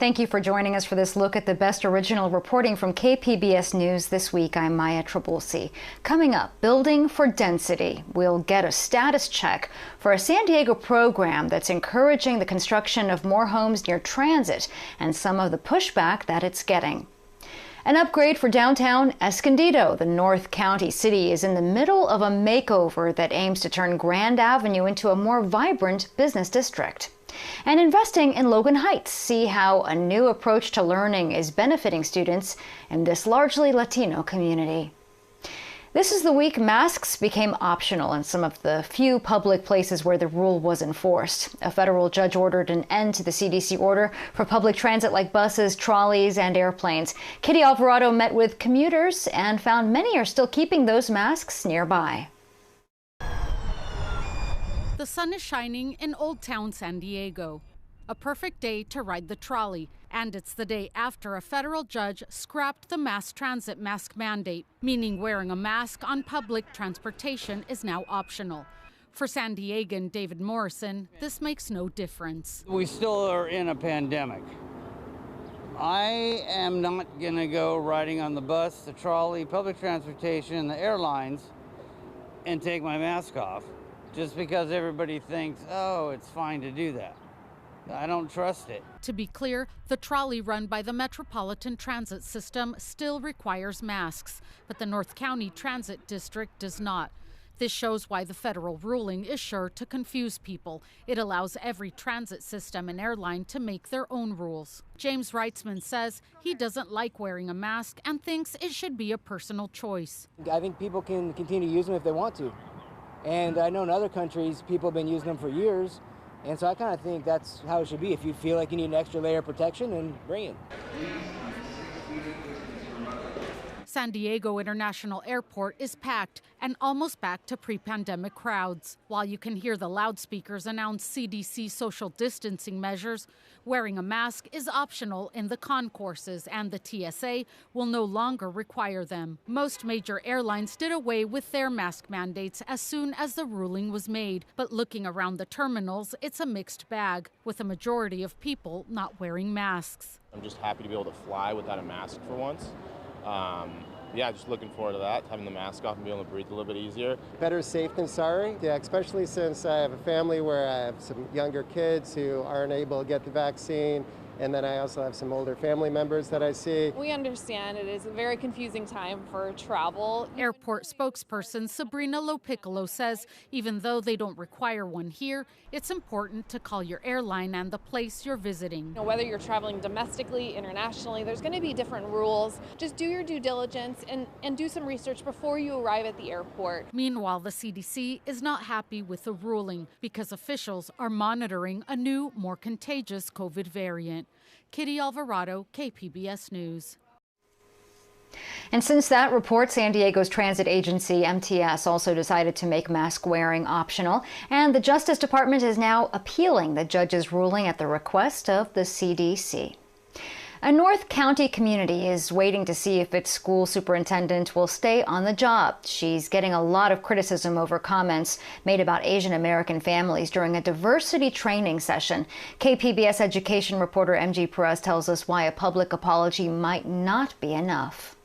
Thank you for joining us for this look at the best original reporting from KPBS News this week. I'm Maya Trabulsi. Coming up, building for density. We'll get a status check for a San Diego program that's encouraging the construction of more homes near transit and some of the pushback that it's getting. An upgrade for downtown Escondido. The North County city is in the middle of a makeover that aims to turn Grand Avenue into a more vibrant business district. And investing in Logan Heights. See how a new approach to learning is benefiting students in this largely Latino community. This is the week masks became optional in some of the few public places where the rule was enforced. A federal judge ordered an end to the CDC order for public transit like buses, trolleys, and airplanes. Kitty Alvarado met with commuters and found many are still keeping those masks nearby. The sun is shining in Old Town San Diego. A perfect day to ride the trolley. And it's the day after a federal judge scrapped the mass transit mask mandate, meaning wearing a mask on public transportation is now optional. For San Diegan David Morrison, this makes no difference. We still are in a pandemic. I am not going to go riding on the bus, the trolley, public transportation, the airlines, and take my mask off. Just because everybody thinks, oh, it's fine to do that. I don't trust it. To be clear, the trolley run by the Metropolitan Transit System still requires masks, but the North County Transit District does not. This shows why the federal ruling is sure to confuse people. It allows every transit system and airline to make their own rules. James Reitzman says he doesn't like wearing a mask and thinks it should be a personal choice. I think people can continue to use them if they want to. And I know in other countries, people have been using them for years. And so I kind of think that's how it should be. If you feel like you need an extra layer of protection, then bring it. San Diego International Airport is packed and almost back to pre-pandemic crowds. While you can hear the loudspeakers announce CDC social distancing measures, wearing a mask is optional in the concourses, and the TSA will no longer require them. Most major airlines did away with their mask mandates as soon as the ruling was made. But looking around the terminals, it's a mixed bag, with a majority of people not wearing masks. I'm just happy to be able to fly without a mask for once. Yeah, just looking forward to that, having the mask off and being able to breathe a little bit easier. Better safe than sorry. Yeah, especially since I have a family where I have some younger kids who aren't able to get the vaccine. And then I also have some older family members that I see. We understand it is a very confusing time for travel. Airport spokesperson Sabrina Lopiccolo says even though they don't require one here, it's important to call your airline and the place you're visiting. Whether you're traveling domestically, internationally, there's going to be different rules. Just do your due diligence and do some research before you arrive at the airport. Meanwhile, the CDC is not happy with the ruling because officials are monitoring a new, more contagious COVID variant. Kitty Alvarado, KPBS News. And since that report, San Diego's transit agency, MTS, also decided to make mask wearing optional. And the Justice Department is now appealing the judge's ruling at the request of the CDC. A North County community is waiting to see if its school superintendent will stay on the job. She's getting a lot of criticism over comments made about Asian American families during a diversity training session. KPBS education reporter MG Perez tells us why a public apology might not be enough.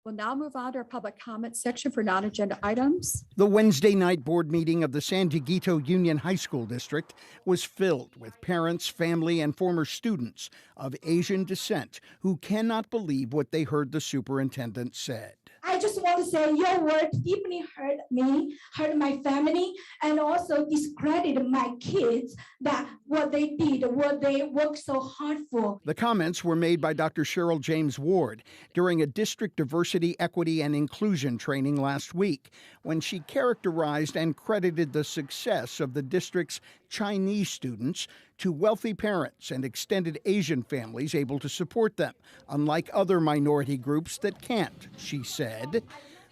We'll now move on to our public comment section for non-agenda items. The Wednesday night board meeting of the San Dieguito Union High School District was filled with parents, family, and former students of Asian descent who cannot believe what they heard the superintendent said. I just want to say your words deeply hurt me, hurt my family, and also discredited my kids that what they did, what they worked so hard for. The comments were made by Dr. Cheryl James Ward during a district diversity, equity, and inclusion training last week when she characterized and credited the success of the district's Chinese students to wealthy parents and extended Asian families able to support them, unlike other minority groups that can't, she said.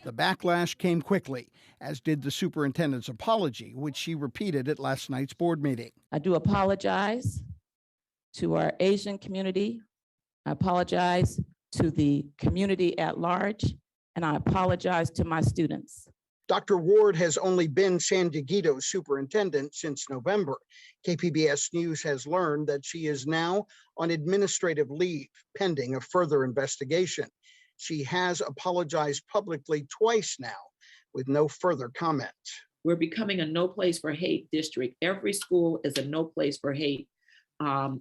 The backlash came quickly, as did the superintendent's apology, which she repeated at last night's board meeting. I do apologize to our Asian community. I apologize to the community at large, and I apologize to my students. Dr. Ward has only been Escondido's superintendent since November. KPBS News has learned that she is now on administrative leave, pending a further investigation. She has apologized publicly twice now, with no further comment. We're becoming a no place for hate district. Every school is a no place for hate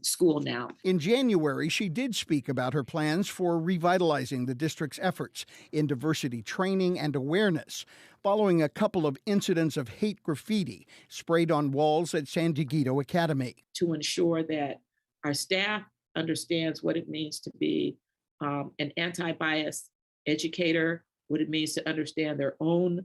school now. In January, she did speak about her plans for revitalizing the district's efforts in diversity training and awareness, following a couple of incidents of hate graffiti sprayed on walls at Escondido Academy. To ensure that our staff understands what it means to be an anti-bias educator, what it means to understand their own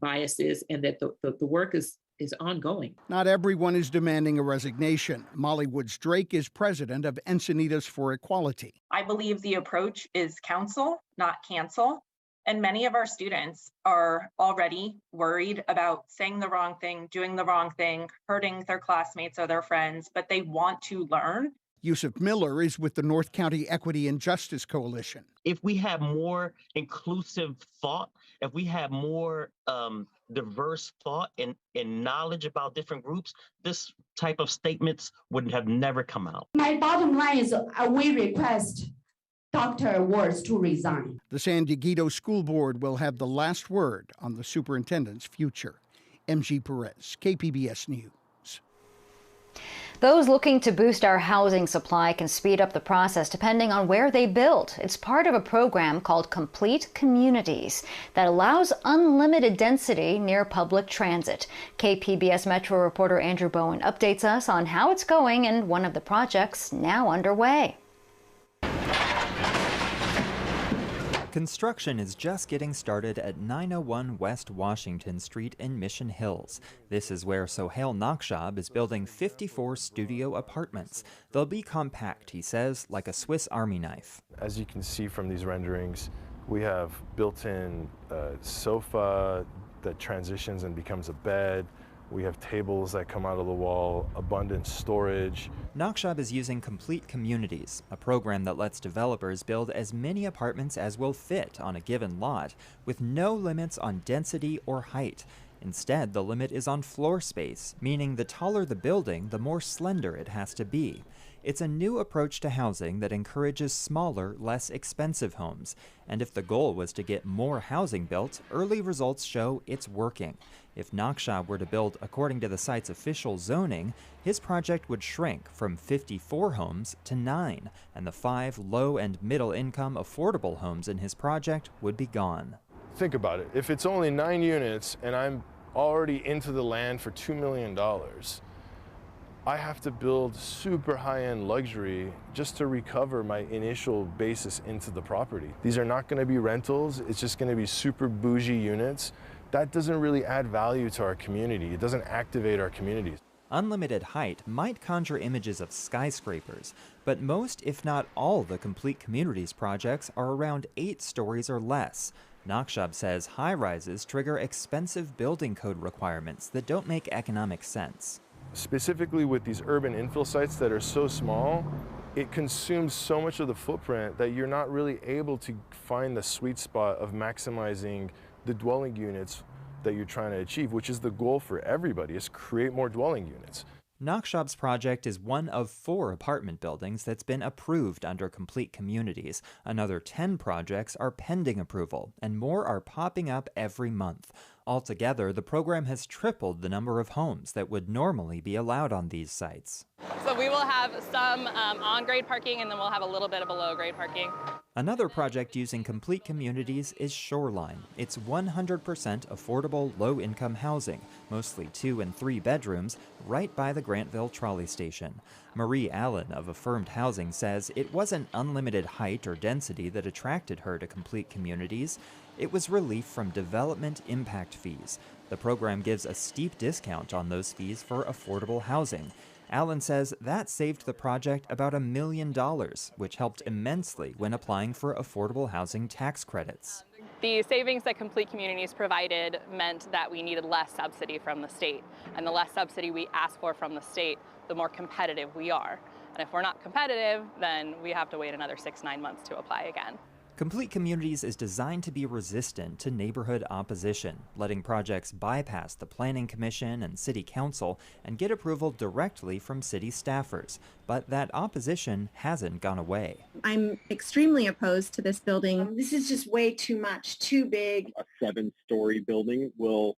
biases, and that the work is ongoing. Not everyone is demanding a resignation. Molly Woods Drake is president of Encinitas for Equality. I believe the approach is counsel, not cancel. And many of our students are already worried about saying the wrong thing, doing the wrong thing, hurting their classmates or their friends, but they want to learn. Yusuf Miller is with the North County Equity and Justice Coalition. If we have more inclusive thought, if we have more diverse thought and knowledge about different groups, this type of statements would have never come out. My bottom line is we request Dr. Ward to resign. The Escondido School Board will have the last word on the superintendent's future. MG Perez, KPBS News. Those looking to boost our housing supply can speed up the process depending on where they build. It's part of a program called Complete Communities that allows unlimited density near public transit. KPBS Metro reporter Andrew Bowen updates us on how it's going and one of the projects now underway. Construction is just getting started at 901 West Washington Street in Mission Hills. This is where Sohail Nakshab is building 54 studio apartments. They'll be compact, he says, like a Swiss Army knife. As you can see from these renderings, we have built-in sofa that transitions and becomes a bed. We have tables that come out of the wall, abundant storage. Nakshab is using Complete Communities, a program that lets developers build as many apartments as will fit on a given lot, with no limits on density or height. Instead, the limit is on floor space, meaning the taller the building, the more slender it has to be. It's a new approach to housing that encourages smaller, less expensive homes. And if the goal was to get more housing built, early results show it's working. If Nakshab were to build according to the site's official zoning, his project would shrink from 54 homes to 9, and the 5 low and middle income affordable homes in his project would be gone. Think about it. If it's only 9 units and I'm already into the land for $2 million, I have to build super high-end luxury just to recover my initial basis into the property. These are not going to be rentals. It's just going to be super bougie units. That doesn't really add value to our community. It doesn't activate our communities. Unlimited height might conjure images of skyscrapers, but most, if not all, the Complete Communities projects are around 8 stories or less. Nakshab says high-rises trigger expensive building code requirements that don't make economic sense. Specifically with these urban infill sites that are so small, it consumes so much of the footprint that you're not really able to find the sweet spot of maximizing the dwelling units that you're trying to achieve, which is the goal for everybody, is create more dwelling units. Nakshab's project is one of 4 apartment buildings that's been approved under Complete Communities. Another 10 projects are pending approval, and more are popping up every month. Altogether, the program has tripled the number of homes that would normally be allowed on these sites. So we will have some on-grade parking, and then we'll have a little bit of below-grade parking. Another project using Complete Communities is Shoreline. It's 100% affordable, low-income housing, mostly 2 and 3 bedrooms, right by the Grantville trolley station. Marie Allen of Affirmed Housing says it wasn't unlimited height or density that attracted her to Complete Communities. It was relief from development impact fees. The program gives a steep discount on those fees for affordable housing. Allen says that saved the project about $1 million, which helped immensely when applying for affordable housing tax credits. The savings that Complete Communities provided meant that we needed less subsidy from the state. And the less subsidy we ask for from the state, the more competitive we are. And if we're not competitive, then we have to wait another 6-9 months to apply again. Complete Communities is designed to be resistant to neighborhood opposition, letting projects bypass the Planning Commission and City Council and get approval directly from city staffers. But that opposition hasn't gone away. I'm extremely opposed to this building. This is just way too much, too big. A 7-story building will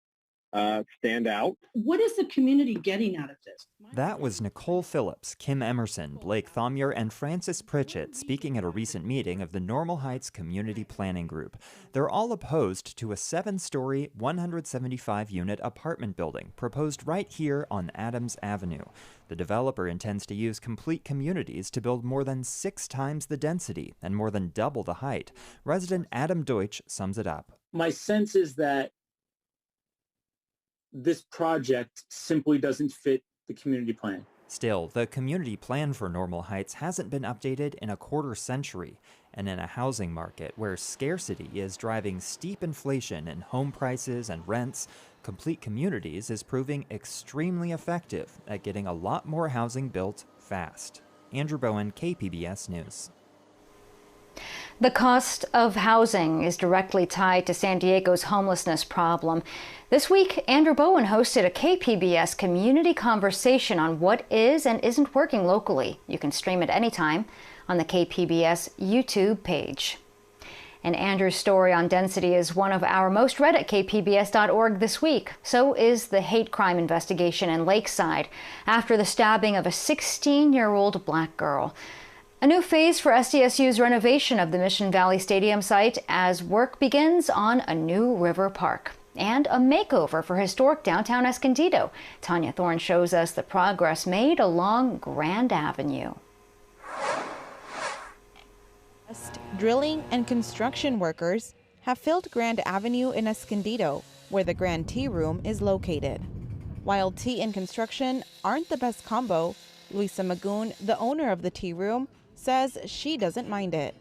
stand out. What is the community getting out of this? That was Nicole Phillips, Kim Emerson, Blake Thomyer, and Francis Pritchett speaking at a recent meeting of the Normal Heights Community Planning Group. They're all opposed to a 7-story, 175-unit apartment building proposed right here on Adams Avenue. The developer intends to use Complete Communities to build more than 6 times the density and more than double the height. Resident Adam Deutsch sums it up. My sense is that this project simply doesn't fit the community plan. Still, the community plan for Normal Heights hasn't been updated in a quarter century, and in a housing market where scarcity is driving steep inflation in home prices and rents, Complete Communities is proving extremely effective at getting a lot more housing built fast. Andrew Bowen, KPBS News. The cost of housing is directly tied to San Diego's homelessness problem. This week, Andrew Bowen hosted a KPBS community conversation on what is and isn't working locally. You can stream it anytime on the KPBS YouTube page. And Andrew's story on density is one of our most read at kpbs.org this week. So is the hate crime investigation in Lakeside after the stabbing of a 16-year-old black girl. A new phase for SDSU's renovation of the Mission Valley Stadium site as work begins on a new river park. And a makeover for historic downtown Escondido. Tanya Thorne shows us the progress made along Grand Avenue. Drilling and construction workers have filled Grand Avenue in Escondido, where the Grand Tea Room is located. While tea and construction aren't the best combo, Luisa Magoon, the owner of the tea room, says she doesn't mind it.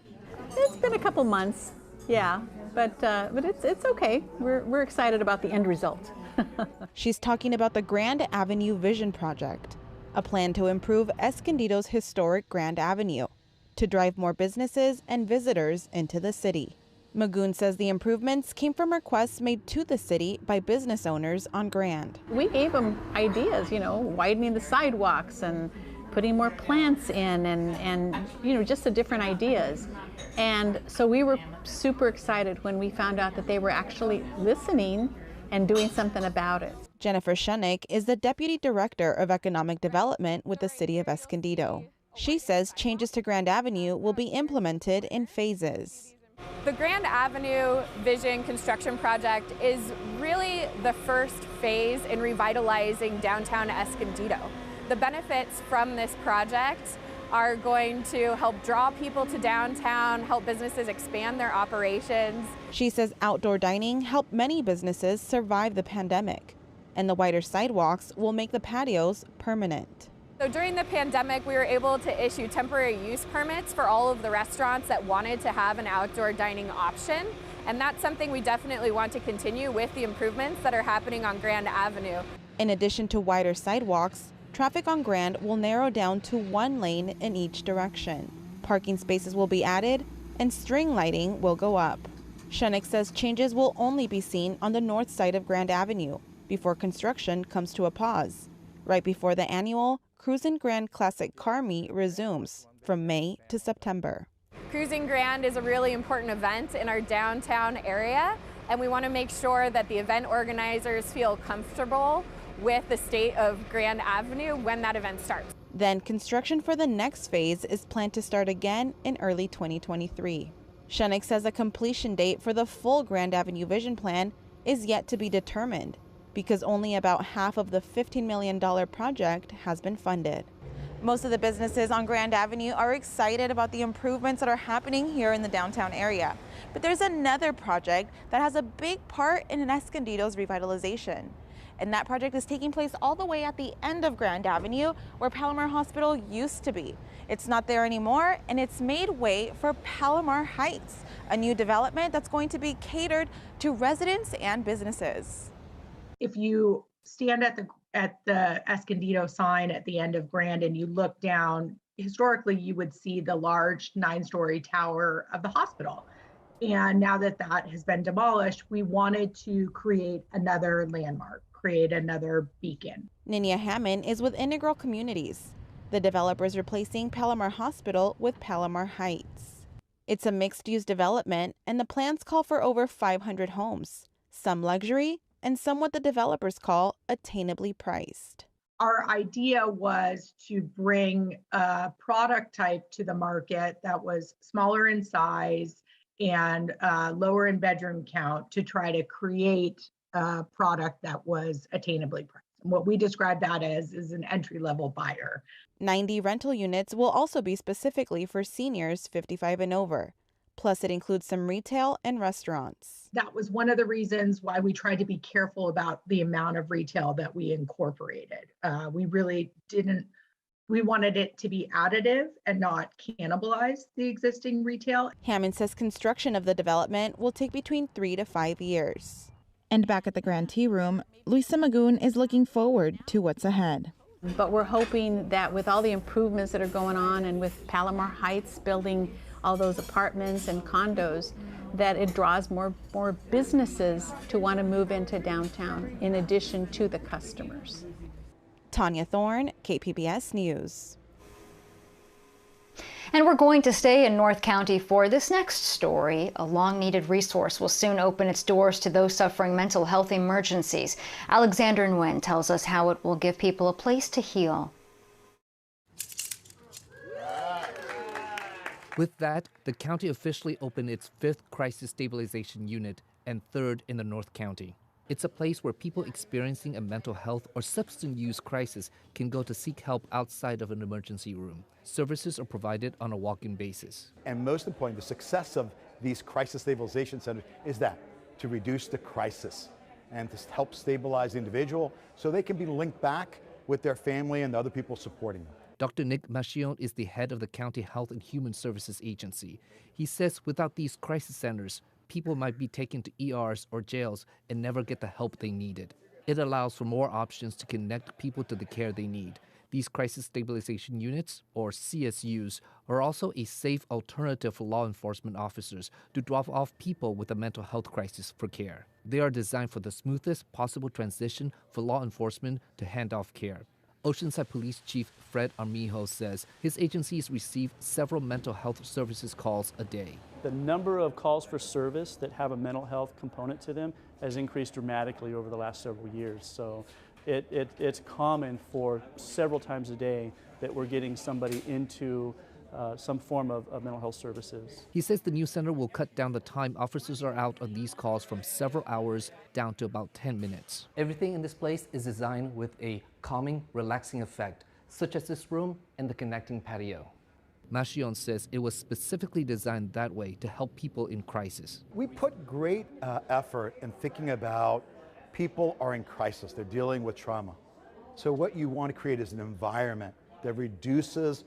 It's been a couple months, yeah, but it's okay. We're excited about the end result. She's talking about the Grand Avenue Vision Project, a plan to improve Escondido's historic Grand Avenue to drive more businesses and visitors into the city. Magoon says the improvements came from requests made to the city by business owners on Grand. We gave them ideas, widening the sidewalks and putting more plants in and just the different ideas. And so we were super excited when we found out that they were actually listening and doing something about it. Jennifer Shunick is the Deputy Director of Economic Development with the City of Escondido. She says changes to Grand Avenue will be implemented in phases. The Grand Avenue Vision Construction Project is really the first phase in revitalizing downtown Escondido. The benefits from this project are going to help draw people to downtown, help businesses expand their operations. She says outdoor dining helped many businesses survive the pandemic, and the wider sidewalks will make the patios permanent. So during the pandemic, we were able to issue temporary use permits for all of the restaurants that wanted to have an outdoor dining option. And that's something we definitely want to continue with the improvements that are happening on Grand Avenue. In addition to wider sidewalks, traffic on Grand will narrow down to 1 lane in each direction. Parking spaces will be added and string lighting will go up. Shunick says changes will only be seen on the north side of Grand Avenue before construction comes to a pause, right before the annual Cruisin' Grand Classic Car Meet resumes from May to September. Cruising Grand is a really important event in our downtown area, and we want to make sure that the event organizers feel comfortable with the state of Grand Avenue when that event starts. Then construction for the next phase is planned to start again in early 2023. Shunick says a completion date for the full Grand Avenue Vision Plan is yet to be determined, because only about half of the $15 million project has been funded. Most of the businesses on Grand Avenue are excited about the improvements that are happening here in the downtown area. But there's another project that has a big part in Escondido's revitalization. And that project is taking place all the way at the end of Grand Avenue, where Palomar Hospital used to be. It's not there anymore, and it's made way for Palomar Heights, a new development that's going to be catered to residents and businesses. If you stand at the Escondido sign at the end of Grand and you look down, historically you would see the large 9-story tower of the hospital. And now that that has been demolished, we wanted to create another landmark, create another beacon. Ninia Hammond is with Integral Communities. The developer is replacing Palomar Hospital with Palomar Heights. It's a mixed-use development, and the plans call for over 500 homes, some luxury and some what the developers call attainably priced. Our idea was to bring a product type to the market that was smaller in size and lower in bedroom count to try to create a product that was attainably priced. What we describe that as is an entry-level buyer. 90 rental units will also be specifically for seniors 55 and over. Plus, it includes some retail and restaurants. That was one of the reasons why we tried to be careful about the amount of retail that we incorporated. We wanted it to be additive and not cannibalize the existing retail. Hammond says construction of the development will take between 3 to 5 years. And back at the Grand Tea Room, Luisa Magoon is looking forward to what's ahead. But we're hoping that with all the improvements that are going on and with Palomar Heights building all those apartments and condos, that it draws more businesses to want to move into downtown in addition to the customers. Tanya Thorne, KPBS News. And we're going to stay in North County for this next story. A long-needed resource will soon open its doors to those suffering mental health emergencies. Alexander Nguyen tells us how it will give people a place to heal. With that, the county officially opened its 5th crisis stabilization unit and 3rd in the North County. It's a place where people experiencing a mental health or substance use crisis can go to seek help outside of an emergency room. Services are provided on a walk-in basis. And most important, the success of these crisis stabilization centers is that to reduce the crisis and to help stabilize the individual so they can be linked back with their family and the other people supporting them. Dr. Nick Machion is the head of the County Health and Human Services Agency. He says without these crisis centers, people might be taken to ERs or jails and never get the help they needed. It allows for more options to connect people to the care they need. These crisis stabilization units, or CSUs, are also a safe alternative for law enforcement officers to drop off people with a mental health crisis for care. They are designed for the smoothest possible transition for law enforcement to hand off care. Oceanside Police Chief Fred Armijo says his agencies receive several mental health services calls a day. The number of calls for service that have a mental health component to them has increased dramatically over the last several years. So it's common for several times a day that we're getting somebody into some form of mental health services. He says the new center will cut down the time officers are out on these calls from several hours down to about 10 minutes. Everything in this place is designed with a calming, relaxing effect, such as this room and the connecting patio. Machion says it was specifically designed that way to help people in crisis. We put great effort in thinking about people are in crisis, they're dealing with trauma. So what you want to create is an environment that reduces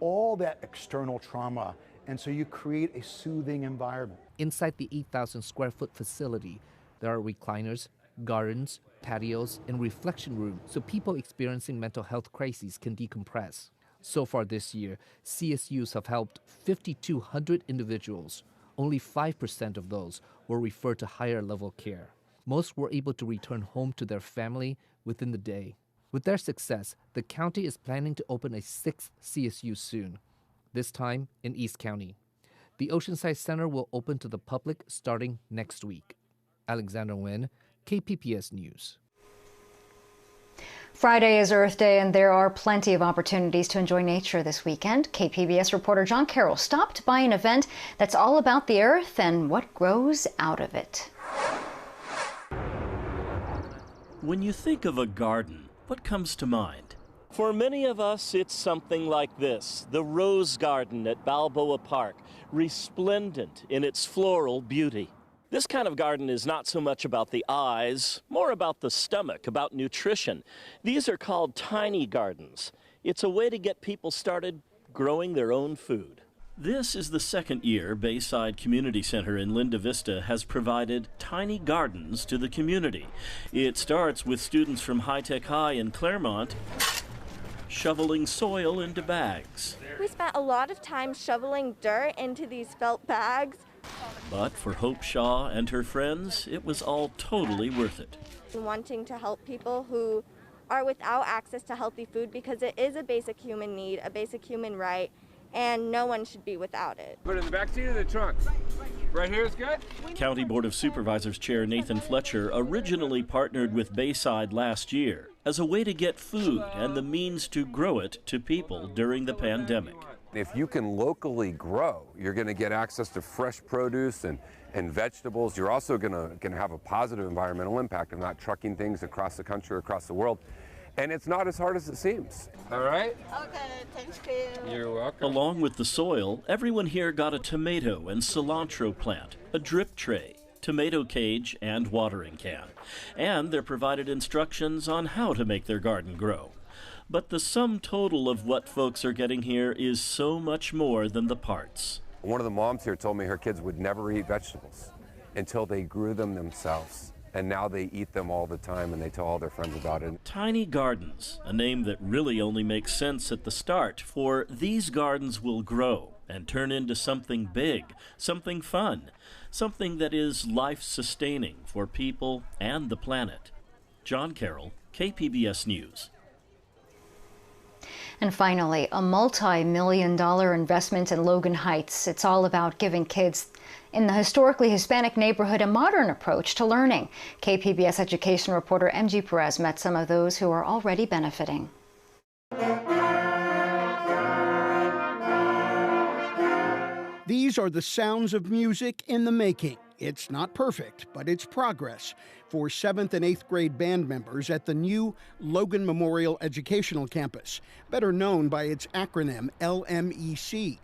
all that external trauma, and so you create a soothing environment. Inside the 8,000 square foot facility, there are recliners, gardens, patios, and reflection rooms so people experiencing mental health crises can decompress. So far this year, CSUs have helped 5,200 individuals. Only 5% of those were referred to higher level care. Most were able to return home to their family within the day. With their success, the county is planning to open a 6th CSU soon, this time in East County. The Oceanside Center will open to the public starting next week. Alexander Nguyen, KPBS News. Friday is Earth Day, and there are plenty of opportunities to enjoy nature this weekend. KPBS reporter John Carroll stopped by an event that's all about the earth and what grows out of it. When you think of a garden, what comes to mind? For many of us, it's something like this, the Rose Garden at Balboa Park, resplendent in its floral beauty. This kind of garden is not so much about the eyes, more about the stomach, about nutrition. These are called tiny gardens. It's a way to get people started growing their own food. This is the second year Bayside Community Center in Linda Vista has provided tiny gardens to the community. It starts with students from High Tech High in Claremont shoveling soil into bags. We spent a lot of time shoveling dirt into these felt bags. But for Hope Shaw and her friends, it was all totally worth it. Wanting to help people who are without access to healthy food, because it is a basic human need, a basic human right, and no one should be without it. Put it in the back seat of the trunk. Right here is good? County Board of Supervisors Chair Nathan Fletcher originally partnered with Bayside last year as a way to get food and the means to grow it to people during the pandemic. If you can locally grow, you're going to get access to fresh produce and vegetables. You're also going to have a positive environmental impact of not trucking things across the country, across the world. And it's not as hard as it seems. All right. Okay, thank you. You're welcome. Along with the soil, everyone here got a tomato and cilantro plant, a drip tray, tomato cage, and watering can. And they're provided instructions on how to make their garden grow. But the sum total of what folks are getting here is so much more than the parts. One of the moms here told me her kids would never eat vegetables until they grew them themselves. And now they eat them all the time and they tell all their friends about it. Tiny Gardens, a name that really only makes sense at the start, for these gardens will grow and turn into something big, something fun, something that is life-sustaining for people and the planet. John Carroll, KPBS News. And finally, a multi-million-dollar investment in Logan Heights. It's all about giving kids in the historically Hispanic neighborhood a modern approach to learning. KPBS education reporter MG Perez met some of those who are already benefiting. These are the sounds of music in the making. It's not perfect, but it's progress for 7th and 8th grade band members at the new Logan Memorial Educational Campus, better known by its acronym LMEC.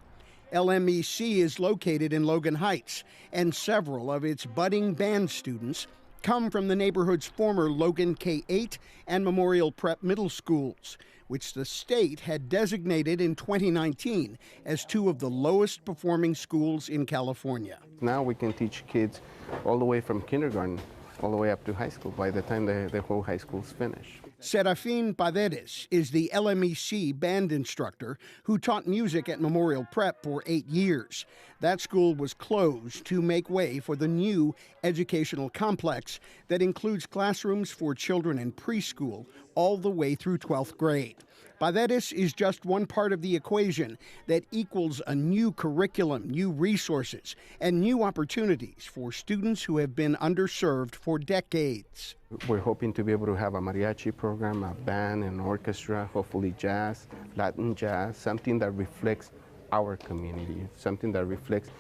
LMEC is located in Logan Heights, and several of its budding band students come from the neighborhood's former Logan K-8 and Memorial Prep middle schools, which the state had designated in 2019 as two of the lowest performing schools in California. Now we can teach kids all the way from kindergarten all the way up to high school by the time the whole high school's finished. Serafin Paredes is the LMEC band instructor who taught music at Memorial Prep for 8 years. That school was closed to make way for the new educational complex that includes classrooms for children in preschool all the way through 12th grade. Paredes is just one part of the equation that equals a new curriculum, new resources, and new opportunities for students who have been underserved for decades. We're hoping to be able to have a mariachi program, a band, an orchestra, hopefully jazz, Latin jazz, something that reflects our community, something that reflects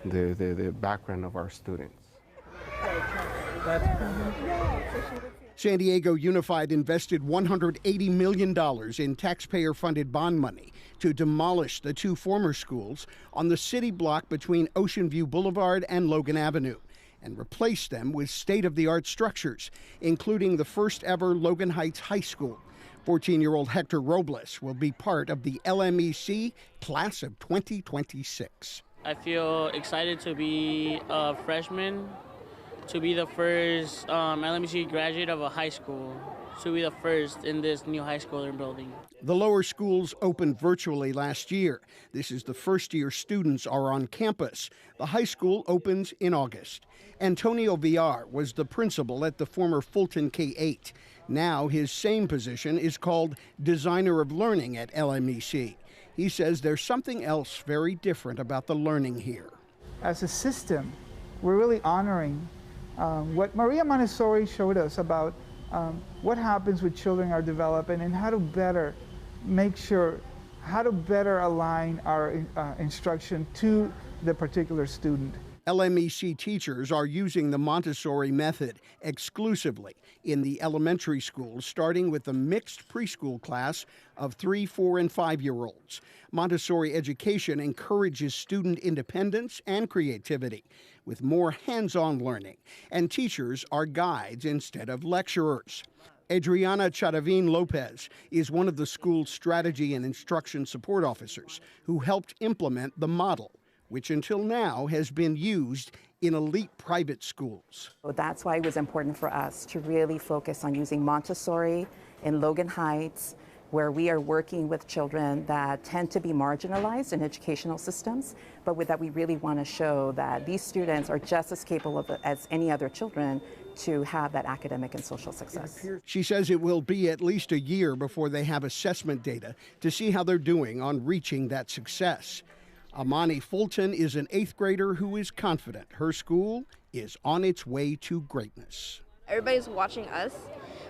the background of our students. San Diego Unified invested $180 million in taxpayer-funded bond money to demolish the two former schools on the city block between Ocean View Boulevard and Logan Avenue and replace them with state-of-the-art structures, including the first-ever Logan Heights High School. 14-year-old Hector Robles will be part of the LMEC class of 2026. I feel excited to be a freshman, to be the first LMEC graduate of a high school, to be the first in this new high school they're building. The lower schools opened virtually last year. This is the first year students are on campus. The high school opens in August. Antonio Villar was the principal at the former Fulton K-8. Now his same position is called Designer of Learning at LMEC. He says there's something else very different about the learning here. As a system, we're really honoring what Maria Montessori showed us about what happens when children are developing and how to better make sure, how to better align our instruction to the particular student. LMEC teachers are using the Montessori method exclusively in the elementary schools, starting with the mixed preschool class of 3-, 4-, and 5-year-olds. Montessori education encourages student independence and creativity with more hands-on learning, and teachers are guides instead of lecturers. Adriana Charavin Lopez is one of the school's strategy and instruction support officers who helped implement the model, which until now has been used in elite private schools. So that's why it was important for us to really focus on using Montessori in Logan Heights, where we are working with children that tend to be marginalized in educational systems, but that we really want to show that these students are just as capable as any other children to have that academic and social success. She says it will be at least a year before they have assessment data to see how they're doing on reaching that success. Amani Fulton is an 8th grader who is confident her school is on its way to greatness. Everybody's watching us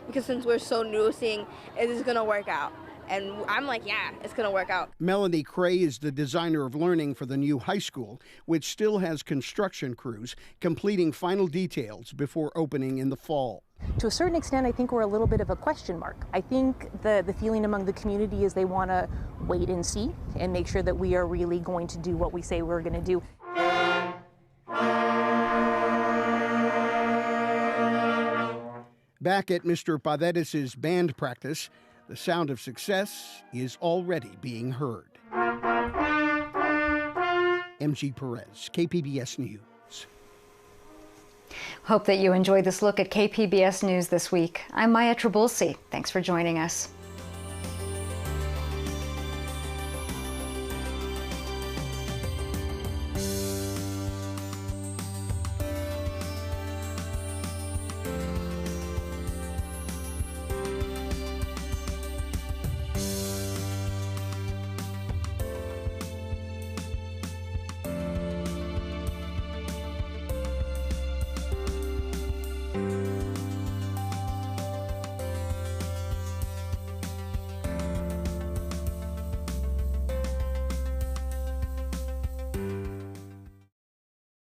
because since we're so new, seeing is this going to work out? And I'm like, yeah, it's going to work out. Melanie Cray is the designer of learning for the new high school, which still has construction crews completing final details before opening in the fall. To a certain extent, I think we're a little bit of a question mark. I think the feeling among the community is they want to wait and see and make sure that we are really going to do what we say we're going to do. Back at Mr. Padedes' band practice, the sound of success is already being heard. MG Perez, KPBS News. Hope that you enjoyed this look at KPBS News this week. I'm Maya Trabulsi. Thanks for joining us.